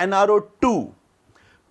NRO2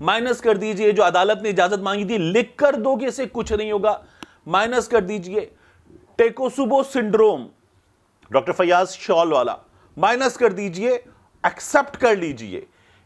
minus کر دیجئے جو عدالت نے اجازت مانگی تھی لکھ کر دو کہ اسے کچھ نہیں ہوگا، مائنس کر دیجئے ٹیکوسوبو سنڈروم ڈاکٹر فیاض شال والا، مائنس کر دیجئے، ایکسپٹ کر لیجئے،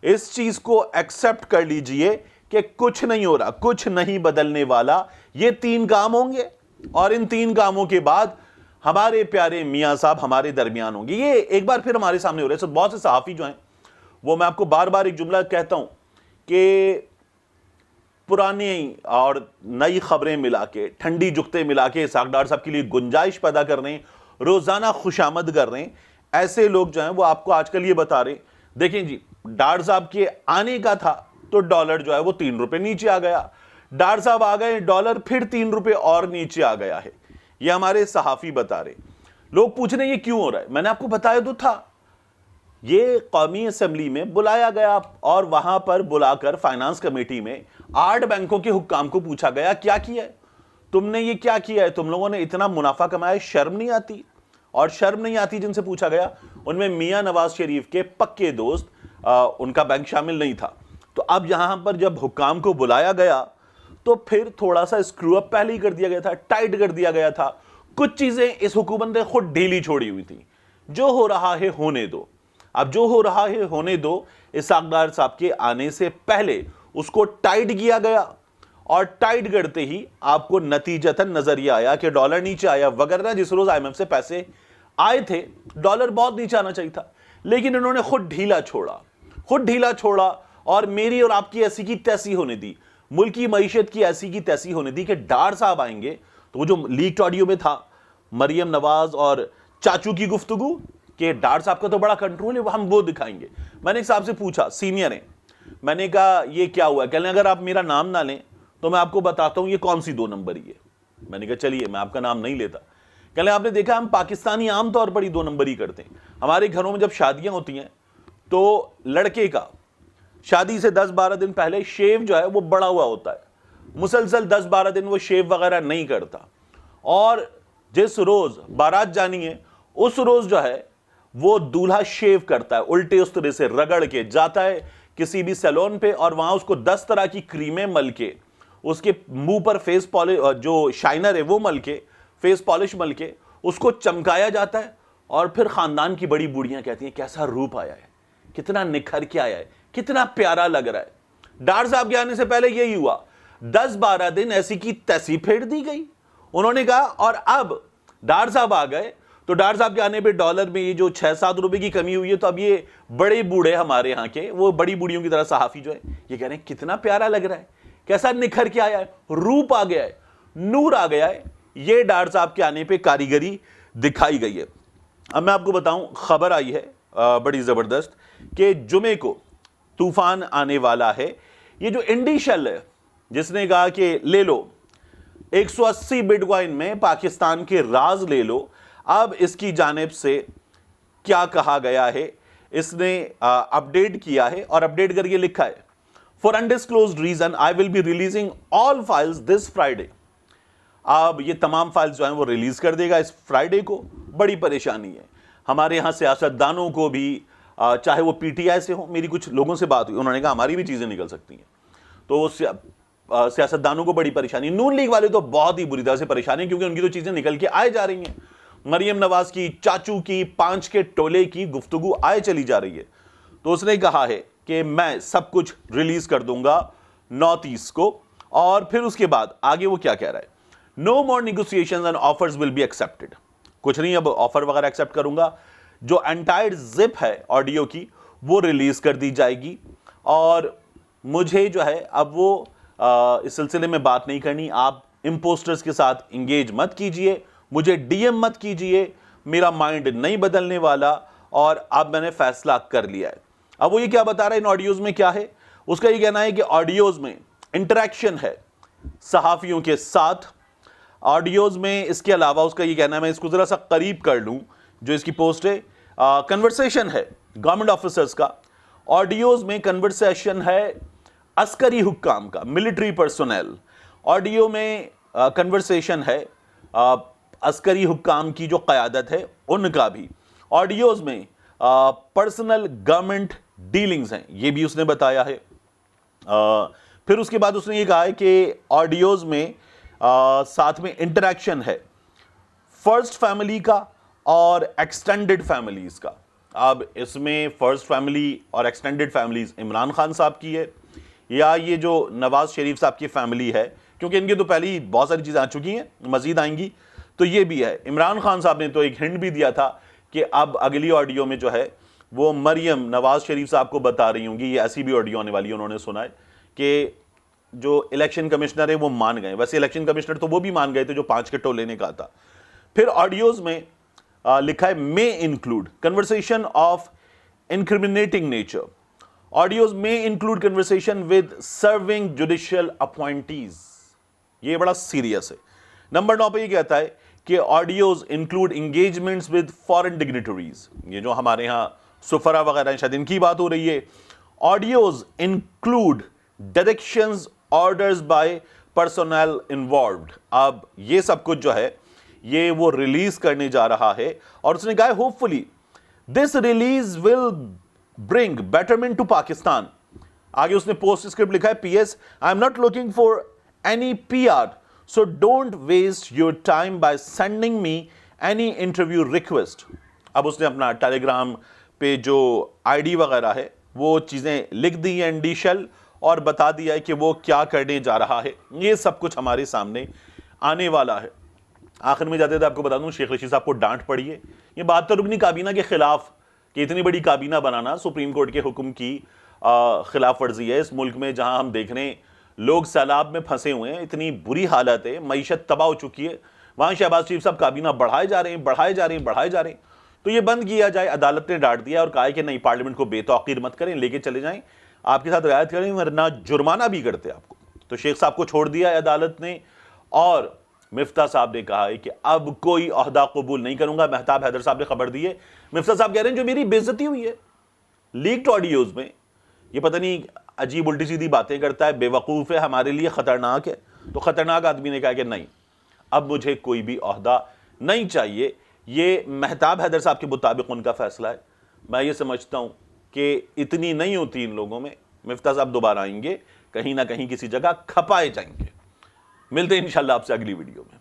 اس چیز کو ایکسپٹ کر لیجئے کہ کچھ نہیں ہو رہا، کچھ نہیں بدلنے والا، یہ 3 کام ہوں گے اور ان 3 کاموں کے بعد ہمارے پیارے میاں صاحب ہمارے درمیان ہوں گے۔ یہ ایک بار پھر ہمارے سامنے ہو رہے ہیں۔ بہت سے صحافی جو ہیں وہ، میں آپ کو بار بار ایک جملہ کہتا ہوں کہ پرانی اور نئی خبریں ملا کے، ٹھنڈی جگتیں ملا کے اسحاق ڈار صاحب کے لیے گنجائش پیدا کر رہے ہیں، روزانہ خوشامد کر رہے ہیں۔ ایسے لوگ جو ہیں وہ آپ کو آج کل یہ بتا رہے ہیں، دیکھیں جی ڈار صاحب کے آنے کا تھا تو ڈالر جو ہے وہ 3 روپے نیچے آ گیا، ڈار صاحب آ گئے، ڈالر پھر 3 روپے اور نیچے آ گیا ہے۔ یہ ہمارے صحافی بتا رہے۔ لوگ پوچھ رہے ہیں یہ کیوں ہو رہا ہے؟ میں نے آپ کو بتایا تو تھا، یہ قومی اسمبلی میں بلایا گیا اور وہاں پر بلا کر فائنانس کمیٹی میں 8 بینکوں کے حکام کو پوچھا گیا کیا کیا ہے تم نے، یہ کیا کیا ہے تم لوگوں نے، اتنا منافع کمایا، شرم نہیں آتی؟ اور شرم نہیں آتی جن سے پوچھا گیا ان میں میاں نواز شریف کے پکے دوست، ان کا بینک شامل نہیں تھا۔ تو اب یہاں پر جب حکام کو بلایا گیا تو پھر تھوڑا سا اسکرو اپ پہلے ہی کر دیا گیا تھا، ٹائٹ کر دیا گیا تھا۔ کچھ چیزیں اس حکومت نے خود ڈھیلی چھوڑی ہوئی تھی۔ جو ہو رہا ہے ہونے دو، اب جو ہو رہا ہے ہونے دو۔ اسحاق ڈار صاحب کے آنے سے پہلے اس کو ٹائٹ کیا گیا اور ٹائٹ کرتے ہی آپ کو نتیجتاً نظر یہ آیا کہ ڈالر نیچے آیا، وگرنہ جس روز آئی ایم ایف سے پیسے آئے تھے ڈالر بہت نیچے آنا چاہیے تھا، لیکن انہوں نے خود ڈھیلا چھوڑا اور میری اور آپ کی ایسی کی تیسی ہونے دی، ملک کی معیشت کی ایسی کی تیسی ہونے دی کہ ڈار صاحب آئیں گے تو وہ جو لیکڈ آڈیو میں تھا مریم نواز اور چاچو کی گفتگو کہ ڈار صاحب کا تو بڑا کنٹرول ہے، ہم وہ دکھائیں گے۔ میں نے ایک صاحب سے پوچھا، سینئر ہیں، میں نے کہا یہ کیا ہوا ہے؟ کہنے اگر آپ میرا نام نہ لیں تو میں آپ کو بتاتا ہوں یہ کون سی 2 نمبری ہے۔ میں نے کہا چلیے میں آپ کا نام نہیں لیتا۔ کہنے آپ نے دیکھا ہم پاکستانی عام طور پر ہی 2 نمبری کرتے ہیں، ہمارے گھروں میں جب شادیاں ہوتی ہیں تو لڑکے کا شادی سے 10-12 دن پہلے شیو جو ہے وہ بڑا ہوا ہوتا ہے، مسلسل 10-12 دن وہ شیو وغیرہ نہیں کرتا، اور جس روز بارات جانی ہے اس روز جو ہے وہ دولہا شیو کرتا ہے، الٹے اس طرح سے رگڑ کے جاتا ہے کسی بھی سیلون پہ اور وہاں اس کو 10 طرح کی کریمیں مل کے، اس کے منہ پر فیس پالش جو شائنر ہے وہ مل کے، فیس پالش مل کے اس کو چمکایا جاتا ہے، اور پھر خاندان کی بڑی بوڑھیاں کہتی ہیں کیسا روپ آیا ہے، کتنا نکھر کے آیا ہے، کتنا پیارا لگ رہا ہے۔ ڈار صاحب کے آنے سے پہلے یہی ہوا، 10-12 دن ایسی کی تیسی پھیر دی گئی۔ انہوں نے کہا اور اب ڈار صاحب آ گئے تو ڈار صاحب کے آنے پہ ڈالر میں یہ جو 6-7 روپے کی کمی ہوئی ہے، تو اب یہ بڑے بوڑھے ہمارے ہاں کے، وہ بڑی بوڑھیوں کی طرح صحافی جو ہے یہ کہہ رہے ہیں کتنا پیارا لگ رہا ہے، کیسا نکھر کے آیا ہے، روپ آ گیا ہے، نور آ گیا ہے۔ یہ ڈار صاحب کے آنے پہ کاریگری دکھائی گئی ہے۔ اب میں آپ کو بتاؤں، خبر آئی ہے بڑی زبردست کہ جمعے کو طوفان آنے والا ہے۔ یہ جو انڈی شیل ہے جس نے کہا کہ لے لو 180 بٹ کوائن میں پاکستان کے راز لے لو، اب اس کی جانب سے کیا کہا گیا ہے، اس نے اپڈیٹ کیا ہے اور اپڈیٹ کر کے لکھا ہے for undisclosed reason I will be releasing all files this Friday. اب یہ تمام فائلز جو ہیں وہ ریلیز کر دے گا اس فرائیڈے کو۔ بڑی پریشانی ہے ہمارے ہاں سیاستدانوں کو بھی، چاہے وہ پی ٹی آئی سے ہوں، میری کچھ لوگوں سے بات ہوئی، انہوں نے کہا ہماری بھی چیزیں نکل سکتی ہیں، تو سیاستدانوں کو بڑی پریشانی۔ نون لیگ والے تو بہت ہی بری طرح سے پریشانی ہیں کیونکہ ان کی تو چیزیں نکل کے آئے جا رہی ہیں، مریم نواز کی، چاچو کی، 5 کے ٹولے کی گفتگو آئے چلی جا رہی ہے۔ تو اس نے کہا ہے کہ میں سب کچھ ریلیز کر دوں گا 9/30 کو، اور پھر اس کے بعد آگے وہ کیا کہہ رہا ہے، no more negotiations and offers will be accepted, کچھ نہیں اب آفر وغیرہ ایکسیپٹ کروں گا، جو انٹائر زپ ہے آڈیو کی وہ ریلیز کر دی جائے گی، اور مجھے جو ہے اب وہ اس سلسلے میں بات نہیں کرنی، آپ امپوسٹرز کے ساتھ انگیج مت کیجئے، مجھے ڈی ایم مت کیجئے، میرا مائنڈ نہیں بدلنے والا، اور اب میں نے فیصلہ کر لیا ہے۔ اب وہ یہ کیا بتا رہا ہے ان آڈیوز میں، کیا ہے اس کا یہ کہنا ہے کہ آڈیوز میں انٹریکشن ہے صحافیوں کے ساتھ، آڈیوز میں اس کے علاوہ اس کا یہ کہنا ہے، میں اس کو ذرا سا قریب کر لوں جو اس کی پوسٹ ہے، کنورسیشن ہے گورنمنٹ آفیسرز کا، آڈیوز میں کنورسیشن ہے عسکری حکام کا، ملٹری پرسونل، آڈیو میں کنورسیشن ہے عسکری حکام کی جو قیادت ہے ان کا بھی، آڈیوز میں پرسنل گورنمنٹ ڈیلنگز ہیں، یہ بھی اس نے بتایا ہے، پھر اس کے بعد اس نے یہ کہا ہے کہ آڈیوز میں ساتھ میں انٹریکشن ہے فرسٹ فیملی کا اور ایکسٹینڈڈ فیملیز کا. اب اس میں فرسٹ فیملی اور ایکسٹینڈڈ فیملیز عمران خان صاحب کی ہے یا یہ جو نواز شریف صاحب کی فیملی ہے, کیونکہ ان کی تو پہلے ہی بہت ساری چیزیں آ چکی ہیں, مزید آئیں گی, تو یہ بھی ہے. عمران خان صاحب نے تو ایک ہنٹ بھی دیا تھا کہ اب اگلی آڈیو میں جو ہے وہ مریم نواز شریف صاحب کو بتا رہی ہوں گی, یہ ایسی بھی آڈیو آنے والی ہے, انہوں نے سنا ہے کہ جو الیکشن کمشنر ہے وہ مان گئے. ویسے الیکشن کمشنر تو وہ بھی مان گئے تھے جو 5 کے ٹولے نے کہا تھا. پھر آڈیوز میں لکھا ہے may include conversation of incriminating nature. Audios may include conversation with serving judicial appointees. یہ بڑا سیریس ہے. نمبر 9 پہ یہ کہتا ہے کہ audios include engagements with foreign dignitaries, یہ جو ہمارے ہاں سفرا وغیرہ ہیں شاید ان کی بات ہو رہی ہے. Audios include directions orders by personal involved. اب یہ سب کچھ جو ہے یہ وہ ریلیز کرنے جا رہا ہے, اور اس نے کہا ہے hopefully this release will bring betterment to Pakistan. آگے اس نے پوسٹ اسکرپٹ لکھا ہے P S I am not looking for any P R so don't waste your time by sending me any interview request. اب اس نے اپنا ٹیلی gram پہ جو آئی ڈی وغیرہ ہے وہ چیزیں لکھ دی ہیں انڈیشل, اور بتا دیا ہے کہ وہ کیا کرنے جا رہا ہے. یہ سب کچھ ہمارے سامنے آنے والا ہے. آخر میں جاتے تھے آپ کو بتا دوں شیخ رشید صاحب کو ڈانٹ پڑی ہے. یہ بات تو رکنی کابینہ کے خلاف کہ اتنی بڑی کابینہ بنانا سپریم کورٹ کے حکم کی خلاف ورزی ہے اس ملک میں, جہاں ہم دیکھ رہے ہیں لوگ سیلاب میں پھنسے ہوئے ہیں, اتنی بری حالت ہے, معیشت تباہ ہو چکی ہے, وہاں شہباز شریف صاحب کابینہ بڑھائے جا رہے ہیں. تو یہ بند کیا جائے. عدالت نے ڈانٹ دیا اور کہا ہے کہ نہیں, پارلیمنٹ کو بے توقیر مت کریں, لے کے چلے جائیں, آپ کے ساتھ رعایت کریں ورنہ جرمانہ بھی کرتے آپ کو. تو شیخ صاحب کو چھوڑ دیا ہے عدالت نے, اور مفتاح صاحب نے کہا ہے کہ اب کوئی عہدہ قبول نہیں کروں گا. مہتاب حیدر صاحب نے خبر دی ہے. مفتاح صاحب کہہ رہے ہیں جو میری بے عزتی ہوئی ہے لیکڈ آڈیوز میں, یہ پتہ نہیں عجیب الٹی سیدھی باتیں کرتا ہے, بے وقوف ہے, ہمارے لیے خطرناک ہے. تو خطرناک آدمی نے کہا کہ نہیں, اب مجھے کوئی بھی عہدہ نہیں چاہیے. یہ مہتاب حیدر صاحب کے مطابق ان کا فیصلہ ہے. میں یہ سمجھتا ہوں کہ اتنی نہیں ہوتی ان لوگوں میں. مفتاح صاحب دوبارہ آئیں گے, کہیں نہ کہیں کسی جگہ کھپائے جائیں گے. ملتے ہیں انشاءاللہ آپ سے اگلی ویڈیو میں.